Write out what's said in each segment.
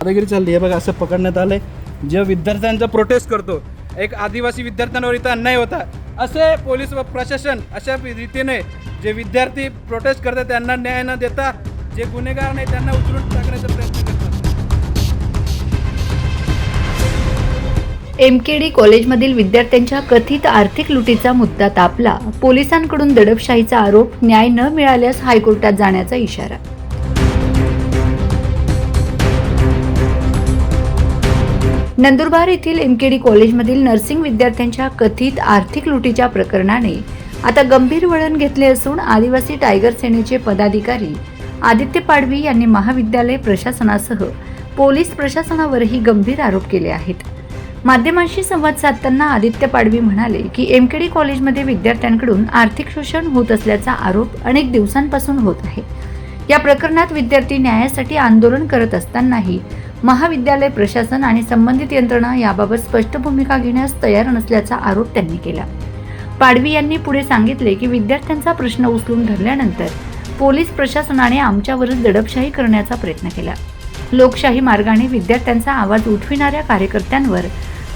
दादागिरी चालली आहे बघा. असं पकडण्यात आलंय जे विद्यार्थ्यांचा प्रोटेस्ट करतो. एक आदिवासी विद्यार्थ्यांवर इथं अन्याय होता, असे पोलीस व प्रशासन अशा रीतीने जे विद्यार्थी प्रोटेस्ट करतात त्यांना न्याय न देता जे गुन्हेगार नाही त्यांना उचलून टाकण्याचा प्रयत्न करतात. एमकेडी कॉलेजमधील विद्यार्थ्यांच्या कथित आर्थिक लुटीचा मुद्दा तापला. पोलिसांकडून दडपशाहीचा आरोप, न्याय न मिळाल्यास हायकोर्टात जाण्याचा इशारा. नंदुरबार येथील एमकेडी कॉलेजमधील नर्सिंग विद्यार्थ्यांच्या कथित आर्थिक लुटीच्या प्रकरणाने आता गंभीर वळण घेतले असून आदिवासी टायगर सेनेचे पदाधिकारी आदित्य पाडवी यांनी महाविद्यालय प्रशासनासह पोलीस प्रशासनावरही गंभीर आरोप केले आहेत. माध्यमांशी संवाद साधताना आदित्य पाडवी म्हणाले की एमकेडी कॉलेजमध्ये विद्यार्थ्यांकडून आर्थिक शोषण होत असल्याचा आरोप अनेक दिवसांपासून होत आहे. या प्रकरणात विद्यार्थी न्यायासाठी आंदोलन करत असतानाही महाविद्यालय प्रशासन आणि संबंधित यंत्रणा याबाबत स्पष्ट भूमिका घेण्यास तयार नसल्याचा आरोप त्यांनी केला. पाडवी यांनी पुढे सांगितले की विद्यार्थ्यांचा प्रश्न उचलून धरल्यानंतर पोलीस प्रशासनाने आमच्यावरच दडपशाही करण्याचा प्रयत्न केला. लोकशाही मार्गाने विद्यार्थ्यांचा आवाज उठविणाऱ्या कार्यकर्त्यांवर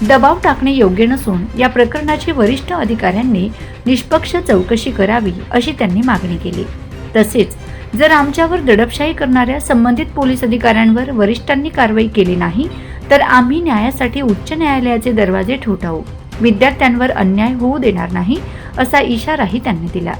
दबाव टाकणे योग्य नसून या प्रकरणाची वरिष्ठ अधिकाऱ्यांनी निष्पक्ष चौकशी करावी अशी त्यांनी मागणी केली. तसेच जर आमच्यावर दडपशाही करणाऱ्या संबंधित पोलीस अधिकाऱ्यांवर वरिष्ठांनी कारवाई केली नाही तर आम्ही न्यायासाठी उच्च न्यायालयाचे दरवाजे ठोठावू. विद्यार्थ्यांवर अन्याय होऊ देणार नाही असा इशाराही त्यांनी दिला.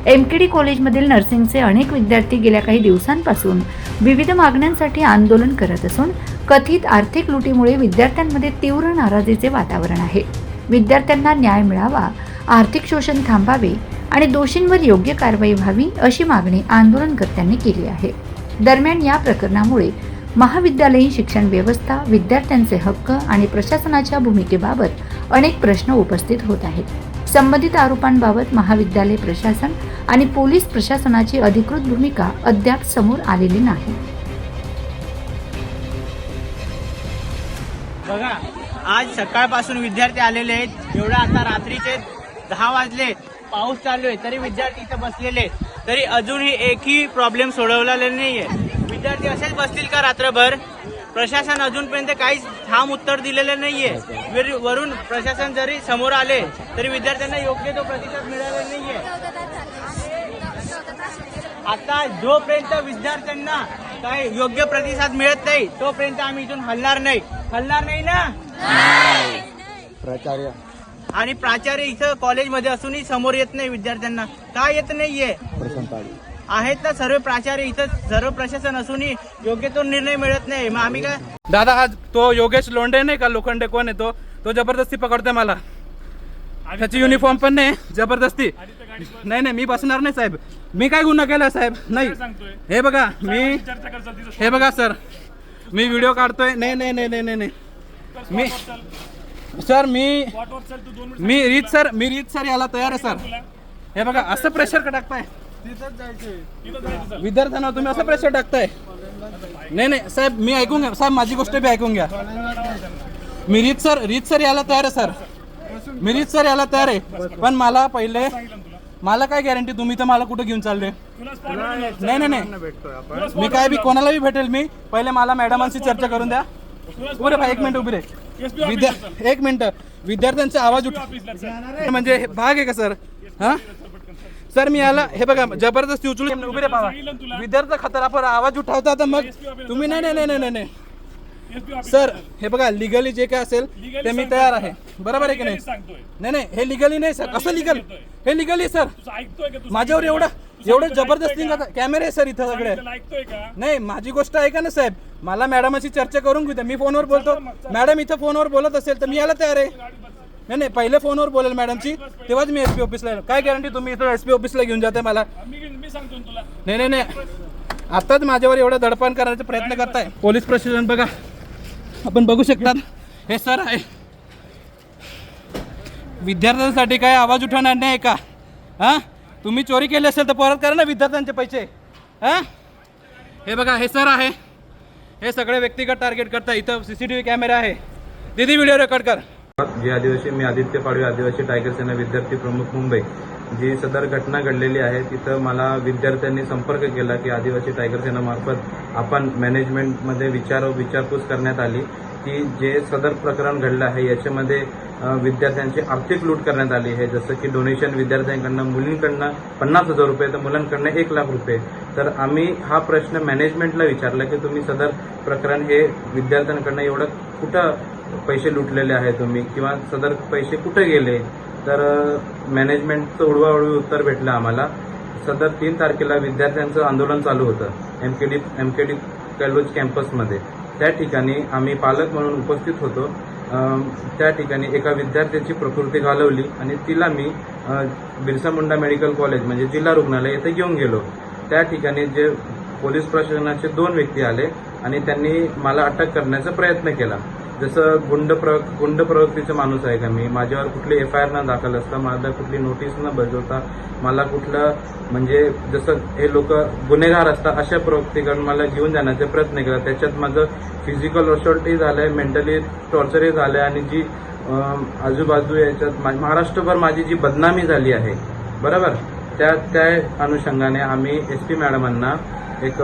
एमकेडी कॉलेजमधील नर्सिंगचे अनेक विद्यार्थी गेल्या काही दिवसांपासून विविध मागण्यांसाठी आंदोलन करत असून कथित आर्थिक लुटीमुळे विद्यार्थ्यांमध्ये तीव्र नाराजीचे वातावरण आहे. विद्यार्थ्यांना न्याय मिळावा, आर्थिक शोषण थांबावे आणि दोषींवर योग्य कारवाई व्हावी अशी मागणी आंदोलनकर्त्यांनी केली आहे. दरम्यान या प्रकरणामुळे महाविद्यालयीन शिक्षण व्यवस्था, विद्यार्थ्यांचे हक्क आणि प्रशासनाच्या भूमिकेबाबत अनेक प्रश्न उपस्थित होत आहेत. संबंधित आरोपांबाबत महाविद्यालय प्रशासन आणि पोलीस प्रशासनाची अधिकृत भूमिका अद्याप समोर आलेली नाही. बघा, आज सकाळपासून विद्यार्थी आलेले आहेत. एवढा आता रात्रीचे 10 वाजले, पाऊस चालू आहे तरी विद्यार्थी इथे बसलेले, तरी अजूनही एकही प्रॉब्लेम सोडवलेला नाहीये. विद्यार्थी असेच बसतील का रात्रभर? प्रशासन अजूनपर्यंत काहीच ठाम उत्तर दिलेलं नाहीये. वरून प्रशासन जरी समोर आले तरी विद्यार्थ्यांना योग्य तो प्रतिसाद मिळाला नाहीये. आता जोपर्यंत विद्यार्थ्यांना काही योग्य प्रतिसाद मिळत नाही तोपर्यंत आम्ही इथून हलणार नाही ना. प्राचार्य आणि प्राचार्य इथं कॉलेजमध्ये असूनही समोर येत नाही विद्यार्थ्यांना. का येत नाहीये? आहेत ना सर्व प्राचार्य इथं, सर्व प्रशासन असूनही योग्य तो निर्णय मिळत नाही. मग आम्ही काय? दादा, आज तो योगेश लोंढे नाही का, लोखंडे कोण आहे तो जबरदस्ती पकडतोय मला. त्याची युनिफॉर्म पण नाही, जबरदस्ती. नाही मी बसणार नाही साहेब. मी काय गुन्हा केला साहेब? नाही. हे बघा सर, मी व्हिडिओ काढतोय. नाही मी सर मी रीत सर याला तयार आहे सर. हे बघा, असं प्रेशर का टाकताय विद्यार्थ्यांना? तुम्ही असं प्रेशर टाकताय? नाही साहेब, मी ऐकून घ्या साहेब, माझी गोष्ट बी ऐकून घ्या. मी रीत सर याला तयार आहे सर. मी रीत सर याला तयार आहे, पण मला पहिले मला काय गॅरंटी तुम्ही तर मला कुठे घेऊन चालले? नाही मी काय बी कोणाला बी भेटेल. मी पहिले मला मॅडमांशी चर्चा करून द्या. उभे भाई, 1 मिनिट उभे रे. 1 मिनिट. विद्यार्थ्यांचा आवाज म्हणजे भाग आहे का सर? हा सर, मी याला हे बघा जबरदस्ती उचलून उभे रे बाबा. विद्यार्थी खतरापर आवाज उठावता तर मग तुम्ही नाही सर. हे बघा, लिगली जे काय असेल ते मी तयार आहे. बरोबर आहे की नाही? हे लिगली नाही सर. असं लिगल? हे लिगली सर. माझ्यावर एवढं जबरदस्ती कॅमेरे आहे सर इथं सगळे. नाही, माझी गोष्ट ऐका ना साहेब. मला मॅडमाची चर्चा करून घेऊ द्या. मी फोनवर बोलतो. मॅडम इथं फोनवर बोलत असेल तर मी याला तयार आहे. नाही पहिले फोनवर बोलेल मॅडमची, तेव्हाच मी एसपी ऑफिसला. काय गॅरंटी तुम्ही इथं एसपी ऑफिसला घेऊन जाते मला? नाही आताच माझ्यावर एवढा दडपण करण्याचा प्रयत्न करताय पोलीस प्रशासन. बघा, आपण बघू शकतात, हे सर आहे. विद्यार्थ्यांसाठी काय आवाज उठवणार नाही का? तुम्ही चोरी केली असेल तर परत करा ना विद्यार्थ्यांचे पैसे. हे बघा, हे सर आहे. हे सगळे व्यक्तिगत टार्गेट करता. इथं CCTV कॅमेरा आहे. दीदी व्हिडिओ रेकॉर्ड कर. जे आदिवासी, मी आदित्य पाडवी, आदिवासी टायगर सेना विद्यार्थी प्रमुख मुंबई. जी सदर घटना घडलेली आहे तिथं मला विद्यार्थ्यांनी संपर्क केला की आदिवासी टायगर सेनामार्फत आपण मॅनेजमेंटमध्ये विचारपूस करण्यात आली की जे सदर प्रकरण घडलं आहे याच्यामध्ये विद्यार्थ्यांची आर्थिक लूट करण्यात आली आहे. जसं की डोनेशन विद्यार्थ्यांकडनं मुलींकडनं 50,000 रुपये तर मुलांकडनं 1,00,000 रुपये. तर आम्ही हा प्रश्न मॅनेजमेंटला विचारला की तुम्ही सदर प्रकरण हे विद्यार्थ्यांकडनं एवढं कुठं पैसे लुटलेले आहे तुम्ही किंवा सदर पैसे कुठे गेले. तर मॅनेजमेंटचं उडवाउडवी उत्तर भेटलं आम्हाला. सदर 3 तारखेला विद्यार्थ्यांचं आंदोलन चालू होतं एमकेडी कॉलेज कॅम्पसमध्ये. त्या ठिकाणी आम्ही पालक म्हणून उपस्थित होतो. त्या ठिकाणी एका विद्यार्थ्याची प्रकृती घालवली आणि तिला मी बिरसा मुंडा मेडिकल कॉलेज म्हणजे जिल्हा रुग्णालय येथे घेऊन गेलो. त्या ठिकाणी जे पोलीस प्रशासनाचे 2 व्यक्ती आले आणि त्यांनी मला अटक करण्याचा प्रयत्न केला. जसं गुंड प्रवृत्तीचा माणूस आहे का मी, माझ्यावर कुठली FIR न दाखल असता, मला कुठली नोटीस न बजावता, मला कुठलं म्हणजे जसं हे लोक गुन्हेगार असतात अशा प्रवृत्तीकडून मला घेऊन जाण्याचा प्रयत्न केला. त्याच्यात माझं फिजिकल असॉल्टही झालंय, मेंटली टॉर्चरही झालंय आणि जी आजूबाजू याच्यात महाराष्ट्रभर माझी जी बदनामी झाली आहे बरोबर, त्या अनुषंगाने आम्ही SP मॅडमांना एक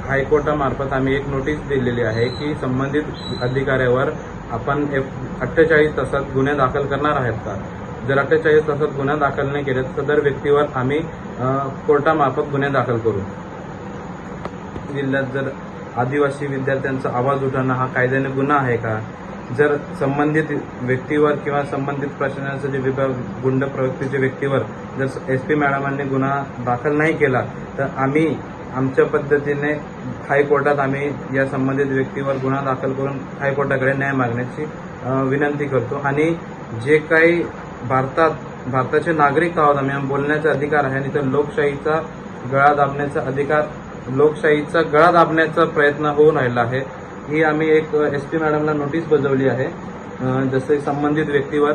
हायकोर्टामार्फत आम्ही एक नोटीस दिलेली आहे की संबंधित अधिकाऱ्यावर आपण 48 तासात गुन्हे दाखल करणार आहेत का. जर 48 तासात गुन्हा दाखल नाही केले तर सदर व्यक्तीवर आम्ही कोर्टामार्फत गुन्हे दाखल करू. जिल्ह्यात जर आदिवासी विद्यार्थ्यांचा आवाज उठवणं हा कायद्याने गुन्हा आहे का. जर संबंधित व्यक्तीवर किंवा संबंधित प्रशासनाचे जे विभाग गुंड प्रवृत्तीच्या व्यक्तीवर जर SP मॅडमांनी गुन्हा दाखल नाही केला तर आम्ही आमच्या पद्धतीने हायकोर्टात आम्ही या संबंधित व्यक्तीवर गुन्हा दाखल करून हायकोर्टाकडे न्याय मागण्याची विनंती करतो. आणि जे काही भारताचे नागरिक आहोत आम्ही, बोलण्याचा अधिकार आहे आणि तर लोकशाहीचा गळा दाबण्याचा प्रयत्न होऊन राहिला आहे. ही आम्ही एक SP मॅडमला नोटीस बजावली आहे. जसे संबंधित व्यक्तीवर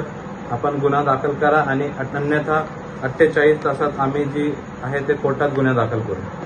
आपण गुन्हा दाखल करा आणि अन्यथा 48 तासात आम्ही जी आहे ते कोर्टात गुन्हे दाखल करू.